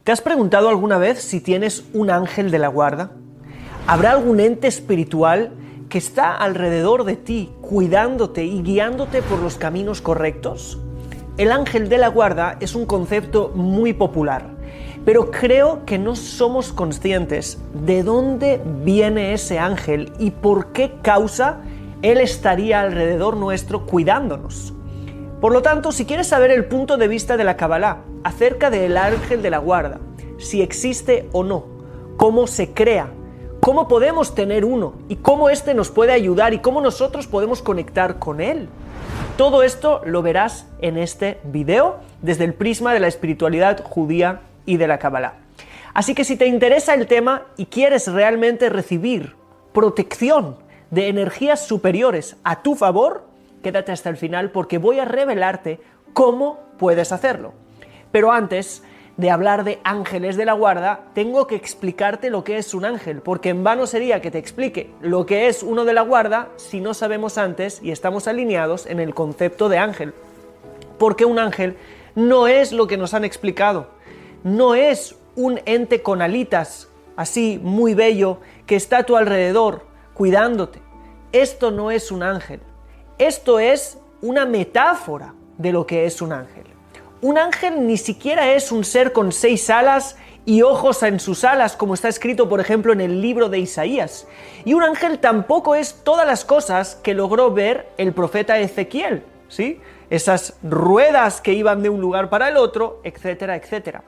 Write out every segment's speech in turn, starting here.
¿Te has preguntado alguna vez si tienes un ángel de la guarda? ¿Habrá algún ente espiritual que está alrededor de ti, cuidándote y guiándote por los caminos correctos? El ángel de la guarda es un concepto muy popular, pero creo que no somos conscientes de dónde viene ese ángel y por qué causa él estaría alrededor nuestro cuidándonos. Por lo tanto, si quieres saber el punto de vista de la Kabbalah acerca del ángel de la guarda, si existe o no, cómo se crea, cómo podemos tener uno y cómo éste nos puede ayudar y cómo nosotros podemos conectar con él, todo esto lo verás en este video desde el prisma de la espiritualidad judía y de la Kabbalah. Así que si te interesa el tema y quieres realmente recibir protección de energías superiores a tu favor, quédate hasta el final porque voy a revelarte cómo puedes hacerlo. Pero antes de hablar de ángeles de la guarda, tengo que explicarte lo que es un ángel, porque en vano sería que te explique lo que es uno de la guarda si no sabemos antes y estamos alineados en el concepto de ángel. Porque un ángel no es lo que nos han explicado, no es un ente con alitas, así muy bello, que está a tu alrededor cuidándote. Esto no es un ángel. Esto es una metáfora de lo que es un ángel. Un ángel ni siquiera es un ser con 6 alas y ojos en sus alas, como está escrito, por ejemplo, en el libro de Isaías. Y un ángel tampoco es todas las cosas que logró ver el profeta Ezequiel, ¿sí? Esas ruedas que iban de un lugar para el otro, etcétera, etcétera.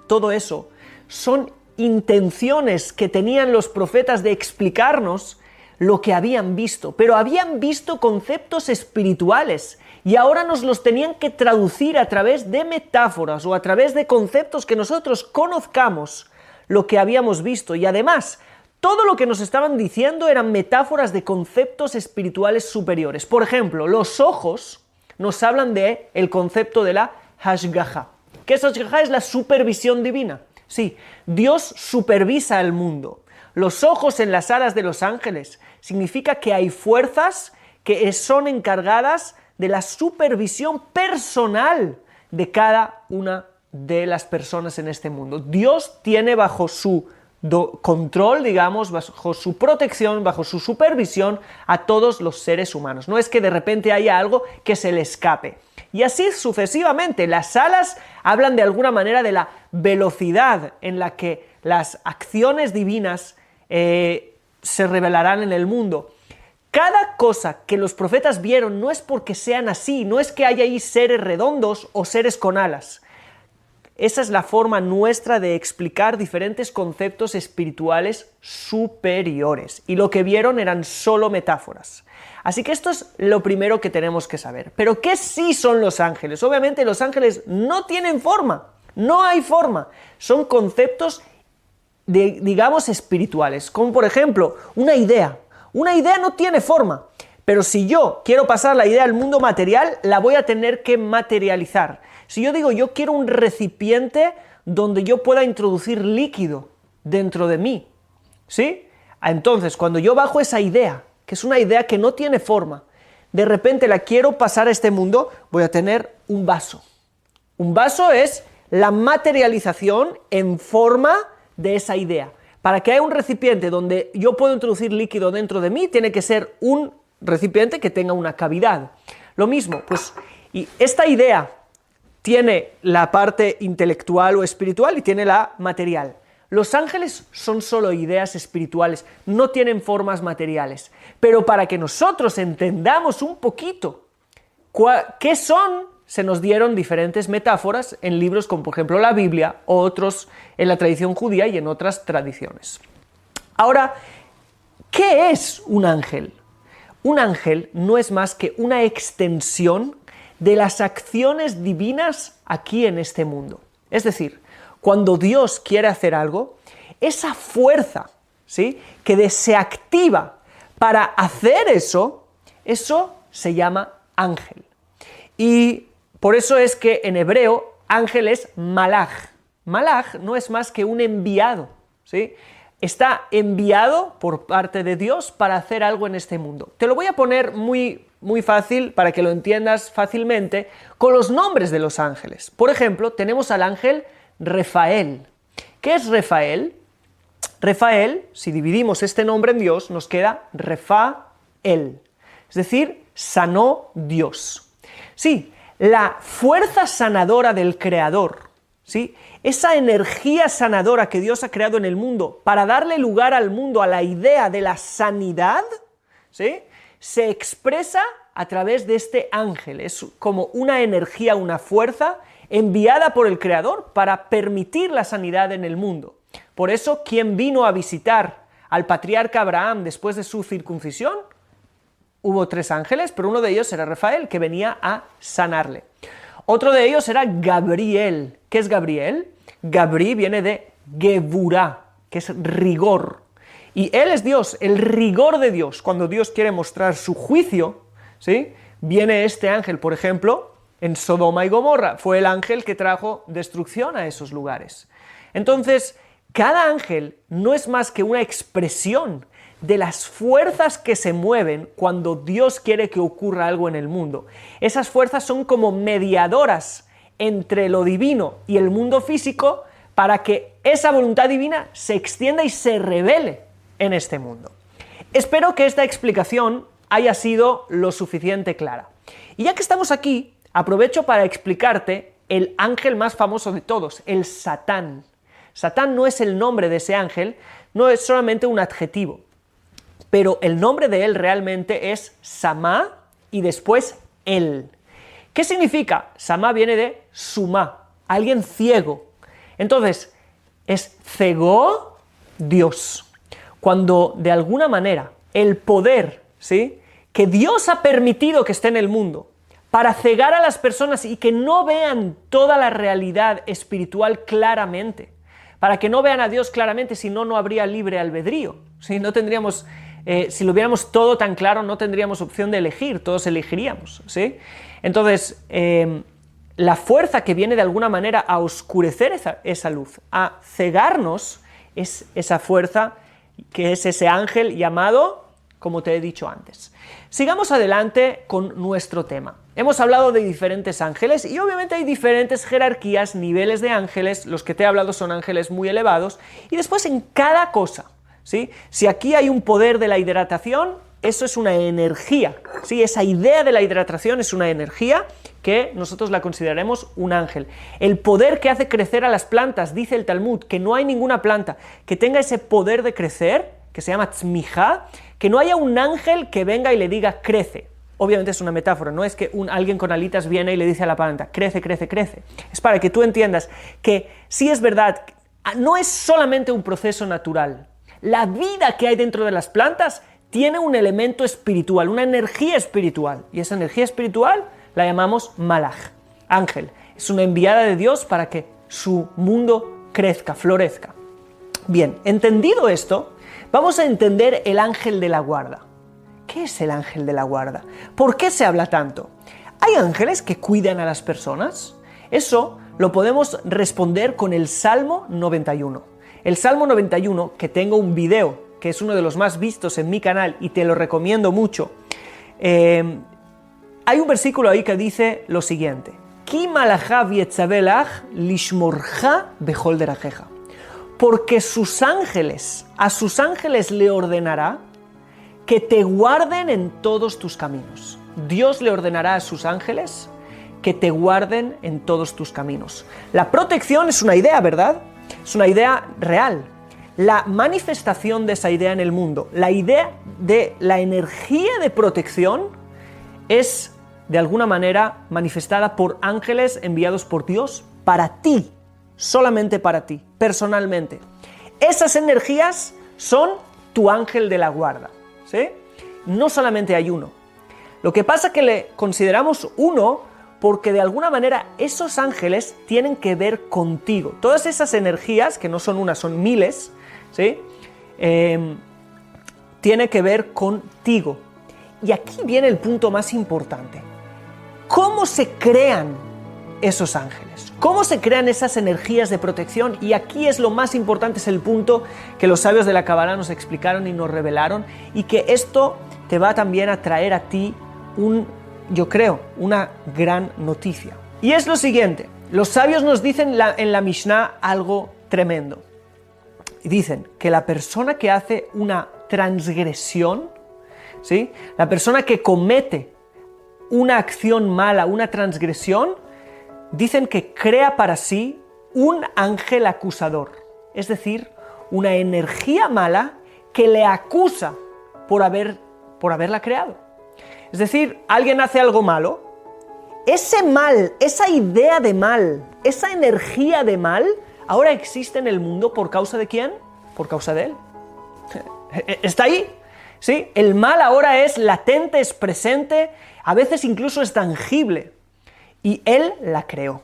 Todo eso son intenciones que tenían los profetas de explicarnos lo que habían visto, pero habían visto conceptos espirituales y ahora nos los tenían que traducir a través de metáforas o a través de conceptos que nosotros conozcamos lo que habíamos visto. Y además, todo lo que nos estaban diciendo eran metáforas de conceptos espirituales superiores. Por ejemplo, los ojos nos hablan de el concepto de la Hashgaha. ¿Qué es Hashgaha? Es la supervisión divina. Sí, Dios supervisa el mundo. Los ojos en las alas de los ángeles significa que hay fuerzas que son encargadas de la supervisión personal de cada una de las personas en este mundo. Dios tiene bajo su control, digamos, bajo su protección, bajo su supervisión a todos los seres humanos. No es que de repente haya algo que se le escape. Y así sucesivamente. Las alas hablan de alguna manera de la velocidad en la que las acciones divinas se revelarán en el mundo. Cada cosa que los profetas vieron no es porque sean así, no es que haya ahí seres redondos o seres con alas. Esa es la forma nuestra de explicar diferentes conceptos espirituales superiores. Y lo que vieron eran solo metáforas. Así que esto es lo primero que tenemos que saber. ¿Pero qué sí son los ángeles? Obviamente los ángeles no tienen forma, no hay forma. Son conceptos digamos espirituales, como por ejemplo una idea. Una idea no tiene forma, pero si yo quiero pasar la idea al mundo material, la voy a tener que materializar. Si yo digo yo quiero un recipiente donde yo pueda introducir líquido dentro de mí, ¿sí? Entonces cuando yo bajo esa idea, que es una idea que no tiene forma, de repente la quiero pasar a este mundo, voy a tener un vaso. Un vaso es la materialización en forma de esa idea. Para que haya un recipiente donde yo puedo introducir líquido dentro de mí, tiene que ser un recipiente que tenga una cavidad. Lo mismo, pues, y esta idea tiene la parte intelectual o espiritual y tiene la material. Los ángeles son solo ideas espirituales, no tienen formas materiales. Pero para que nosotros entendamos un poquito qué son, se nos dieron diferentes metáforas en libros como por ejemplo la Biblia o otros en la tradición judía y en otras tradiciones. Ahora, ¿qué es un ángel? Un ángel no es más que una extensión de las acciones divinas aquí en este mundo. Es decir, cuando Dios quiere hacer algo, esa fuerza, ¿sí?, que se activa para hacer eso se llama ángel. Y por eso es que en hebreo ángel es malaj. Malaj no es más que un enviado, ¿sí? Está enviado por parte de Dios para hacer algo en este mundo. Te lo voy a poner muy fácil para que lo entiendas fácilmente con los nombres de los ángeles. Por ejemplo, tenemos al ángel Refael. ¿Qué es Refael? Refael, si dividimos este nombre en Dios, nos queda Refael, es decir, sanó Dios. Sí, la fuerza sanadora del Creador, ¿sí? Esa energía sanadora que Dios ha creado en el mundo para darle lugar al mundo a la idea de la sanidad, ¿sí?, se expresa a través de este ángel. Es como una energía, una fuerza enviada por el Creador para permitir la sanidad en el mundo. Por eso, ¿quién vino a visitar al patriarca Abraham después de su circuncisión? Hubo 3 ángeles, pero uno de ellos era Rafael, que venía a sanarle. Otro de ellos era Gabriel. ¿Qué es Gabriel? Gabri viene de Geburá, que es rigor. Y él es Dios, el rigor de Dios. Cuando Dios quiere mostrar su juicio, ¿sí?, viene este ángel, por ejemplo, en Sodoma y Gomorra. Fue el ángel que trajo destrucción a esos lugares. Entonces, cada ángel no es más que una expresión de las fuerzas que se mueven cuando Dios quiere que ocurra algo en el mundo. Esas fuerzas son como mediadoras entre lo divino y el mundo físico para que esa voluntad divina se extienda y se revele en este mundo. Espero que esta explicación haya sido lo suficiente clara. Y ya que estamos aquí, aprovecho para explicarte el ángel más famoso de todos, el Satán. Satán no es el nombre de ese ángel, no es solamente un adjetivo, pero el nombre de él realmente es Samá y después él. ¿Qué significa? Samá viene de sumá, alguien ciego. Entonces, es cegó Dios. Cuando de alguna manera el poder, ¿sí?, que Dios ha permitido que esté en el mundo para cegar a las personas y que no vean toda la realidad espiritual claramente, para que no vean a Dios claramente, si no, no habría libre albedrío. ¿Sí? No tendríamos, si lo viéramos todo tan claro, no tendríamos opción de elegir, todos elegiríamos. ¿Sí? Entonces, la fuerza que viene de alguna manera a oscurecer esa luz, a cegarnos, es esa fuerza que es ese ángel llamado, como te he dicho antes. Sigamos adelante con nuestro tema. Hemos hablado de diferentes ángeles y obviamente hay diferentes jerarquías, niveles de ángeles. Los que te he hablado son ángeles muy elevados y después en cada cosa, ¿sí? Si aquí hay un poder de la hidratación, eso es una energía, ¿sí? Esa idea de la hidratación es una energía que nosotros la consideraremos un ángel. El poder que hace crecer a las plantas, dice el Talmud, que no hay ninguna planta que tenga ese poder de crecer, que se llama tzmijá, que no haya un ángel que venga y le diga crece. Obviamente es una metáfora, no es que alguien con alitas viene y le dice a la planta crece, crece, crece. Es para que tú entiendas que sí es verdad, no es solamente un proceso natural. La vida que hay dentro de las plantas tiene un elemento espiritual, una energía espiritual, y esa energía espiritual la llamamos malaj, ángel. Es una enviada de Dios para que su mundo crezca, florezca. Bien, entendido esto, vamos a entender el ángel de la guarda. ¿Qué es el ángel de la guarda? ¿Por qué se habla tanto? ¿Hay ángeles que cuidan a las personas? Eso lo podemos responder con el Salmo 91. El Salmo 91, que tengo un video, que es uno de los más vistos en mi canal y te lo recomiendo mucho. Hay un versículo ahí que dice lo siguiente: Ki malachav yetzabelach lishmorcha bechol derajeja. Porque a sus ángeles le ordenará que te guarden en todos tus caminos. Dios le ordenará a sus ángeles que te guarden en todos tus caminos. La protección es una idea, ¿verdad? Es una idea real. La manifestación de esa idea en el mundo, la idea de la energía de protección, es de alguna manera manifestada por ángeles enviados por Dios para ti, solamente para ti, personalmente. Esas energías son tu ángel de la guarda, ¿sí? No solamente hay uno. Lo que pasa es que le consideramos uno porque de alguna manera esos ángeles tienen que ver contigo. Todas esas energías, que no son una, son miles, ¿sí? Tiene que ver contigo. Y aquí viene el punto más importante. ¿Cómo se crean esos ángeles? ¿Cómo se crean esas energías de protección? Y aquí es lo más importante, es el punto que los sabios de la Kabbalah nos explicaron y nos revelaron, y que esto te va también a traer a ti yo creo, una gran noticia. Y es lo siguiente: Los sabios nos dicen en la Mishnah algo tremendo. Dicen que la persona que hace una transgresión, ¿sí?, la persona que comete una acción mala, una transgresión, dicen que crea para sí un ángel acusador, es decir, una energía mala que le acusa por haberla creado. Es decir, alguien hace algo malo, ese mal, esa idea de mal, esa energía de mal, ahora existe en el mundo ¿por causa de quién? Por causa de él. Está ahí, ¿sí? El mal ahora es latente, es presente, a veces incluso es tangible. Y él la creó.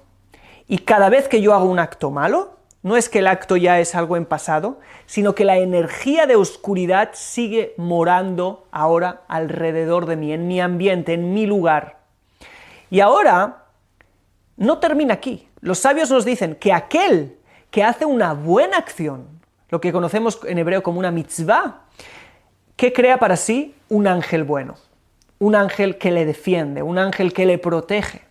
Y cada vez que yo hago un acto malo, no es que el acto ya es algo en pasado, sino que la energía de oscuridad sigue morando ahora alrededor de mí, en mi ambiente, en mi lugar. Y ahora, no termina aquí. Los sabios nos dicen que aquel que hace una buena acción, lo que conocemos en hebreo como una mitzvah, que crea para sí un ángel bueno, un ángel que le defiende, un ángel que le protege.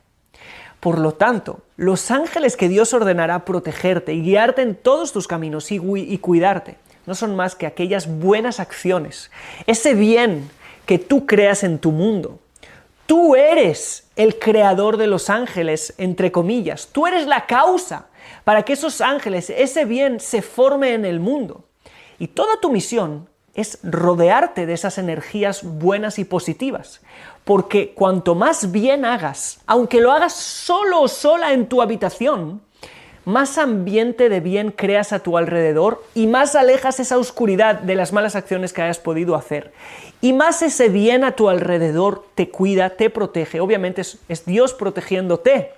Por lo tanto, los ángeles que Dios ordenará protegerte y guiarte en todos tus caminos y cuidarte, no son más que aquellas buenas acciones, ese bien que tú creas en tu mundo. Tú eres el creador de los ángeles, entre comillas. Tú eres la causa para que esos ángeles, ese bien, se forme en el mundo. Y toda tu misión es rodearte de esas energías buenas y positivas. Porque cuanto más bien hagas, aunque lo hagas solo o sola en tu habitación, más ambiente de bien creas a tu alrededor y más alejas esa oscuridad de las malas acciones que hayas podido hacer. Y más ese bien a tu alrededor te cuida, te protege. Obviamente es Dios protegiéndote,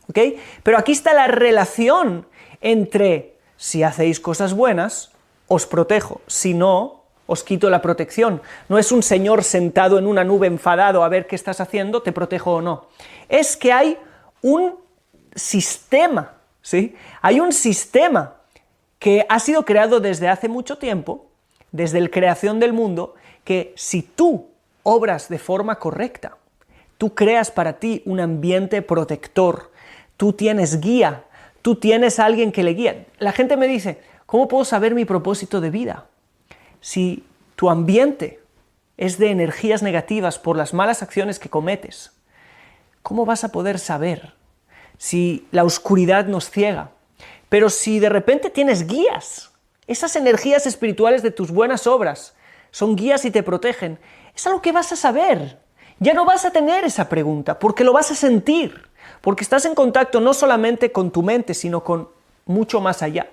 ¿ok? Pero aquí está la relación entre si hacéis cosas buenas, os protejo, si no, os quito la protección. No es un señor sentado en una nube enfadado a ver qué estás haciendo, te protejo o no. Es que hay un sistema, ¿sí? Hay un sistema que ha sido creado desde hace mucho tiempo, desde la creación del mundo, que si tú obras de forma correcta, tú creas para ti un ambiente protector, tú tienes guía, tú tienes a alguien que le guía. La gente me dice, ¿cómo puedo saber mi propósito de vida? Si tu ambiente es de energías negativas por las malas acciones que cometes, ¿cómo vas a poder saber si la oscuridad nos ciega? Pero si de repente tienes guías, esas energías espirituales de tus buenas obras son guías y te protegen, es algo que vas a saber. Ya no vas a tener esa pregunta, porque lo vas a sentir, porque estás en contacto no solamente con tu mente, sino con mucho más allá.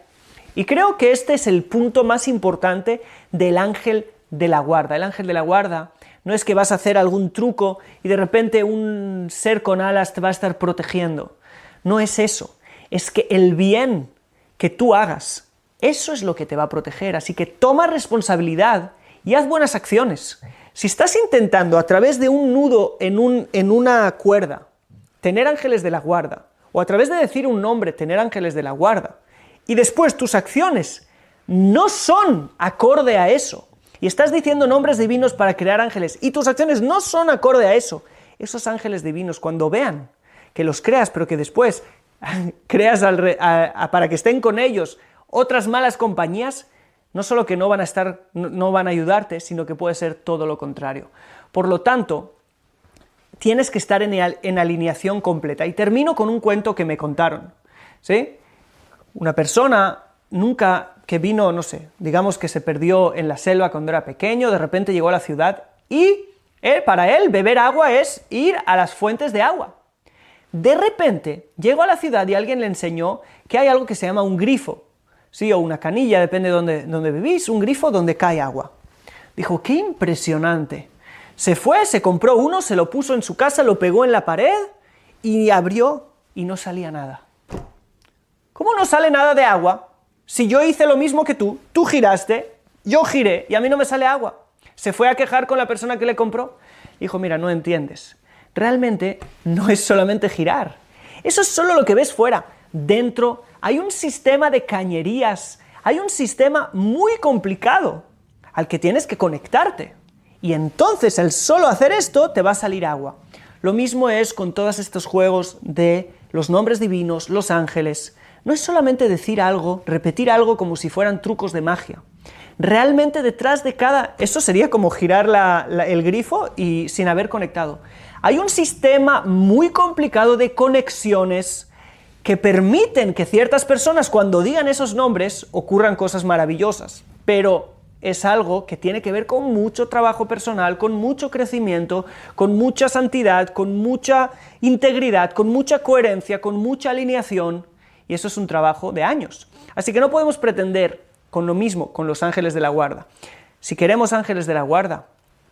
Y creo que este es el punto más importante del ángel de la guarda. El ángel de la guarda no es que vas a hacer algún truco y de repente un ser con alas te va a estar protegiendo. No es eso. Es que el bien que tú hagas, eso es lo que te va a proteger. Así que toma responsabilidad y haz buenas acciones. Si estás intentando a través de un nudo en una cuerda tener ángeles de la guarda, o a través de decir un nombre tener ángeles de la guarda, y después tus acciones no son acorde a eso, y estás diciendo nombres divinos para crear ángeles, y tus acciones no son acorde a eso, esos ángeles divinos, cuando vean que los creas, pero que después creas para que estén con ellos otras malas compañías, no solo que no van a ayudarte, sino que puede ser todo lo contrario. Por lo tanto, tienes que estar en alineación completa. Y termino con un cuento que me contaron, ¿sí? Una persona que vino, no sé, digamos que se perdió en la selva cuando era pequeño, de repente llegó a la ciudad y para él beber agua es ir a las fuentes de agua. De repente llegó a la ciudad y alguien le enseñó que hay algo que se llama un grifo, ¿sí? O una canilla, depende de dónde vivís, un grifo donde cae agua. Dijo, ¡qué impresionante! Se fue, se compró uno, se lo puso en su casa, lo pegó en la pared y abrió y no salía nada. ¿Cómo no sale nada de agua? Si yo hice lo mismo que tú giraste, yo giré y a mí no me sale agua. Se fue a quejar con la persona que le compró. Dijo, mira, no entiendes. Realmente no es solamente girar. Eso es solo lo que ves fuera. Dentro hay un sistema de cañerías, hay un sistema muy complicado al que tienes que conectarte. Y entonces, al solo hacer esto, te va a salir agua. Lo mismo es con todos estos juegos de los nombres divinos, los ángeles, no es solamente decir algo, repetir algo como si fueran trucos de magia. Realmente detrás de eso sería como girar el grifo y sin haber conectado. Hay un sistema muy complicado de conexiones que permiten que ciertas personas, cuando digan esos nombres, ocurran cosas maravillosas. Pero es algo que tiene que ver con mucho trabajo personal, con mucho crecimiento, con mucha santidad, con mucha integridad, con mucha coherencia, con mucha alineación, y eso es un trabajo de años. Así que no podemos pretender con lo mismo con los ángeles de la guarda. Si queremos ángeles de la guarda,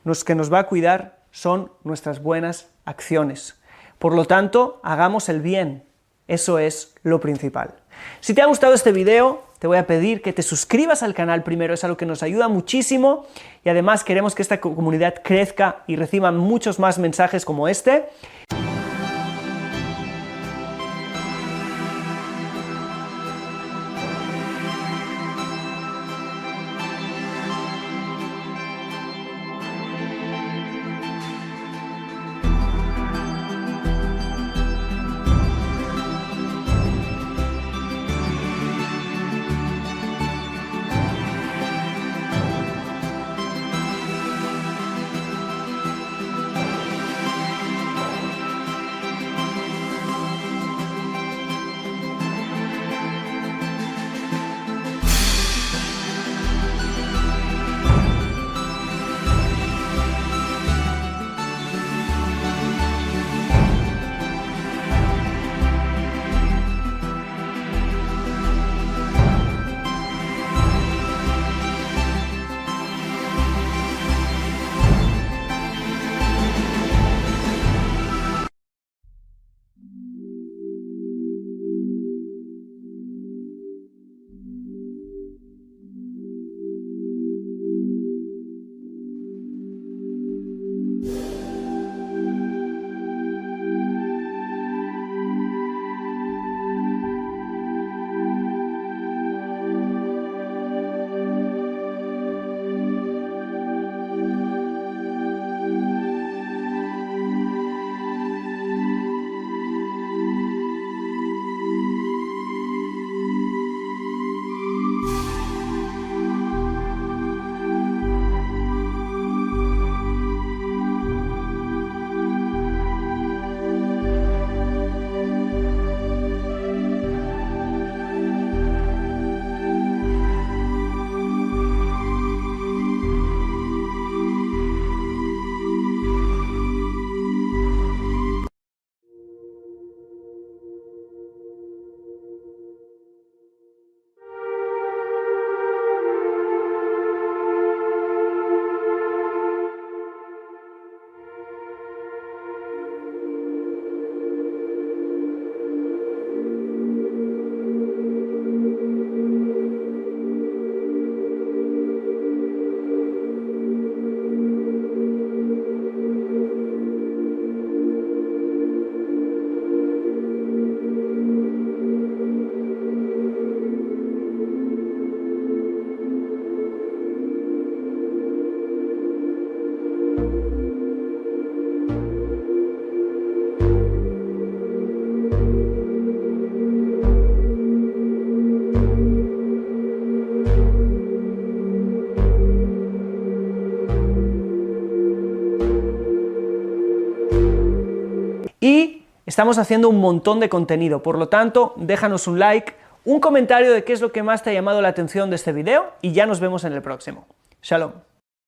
los que nos va a cuidar son nuestras buenas acciones. Por lo tanto, hagamos el bien. Eso es lo principal. Si te ha gustado este video, te voy a pedir que te suscribas al canal primero, es algo que nos ayuda muchísimo, y además queremos que esta comunidad crezca y reciba muchos más mensajes como este. Y estamos haciendo un montón de contenido, por lo tanto, déjanos un like, un comentario de qué es lo que más te ha llamado la atención de este video y ya nos vemos en el próximo. Shalom.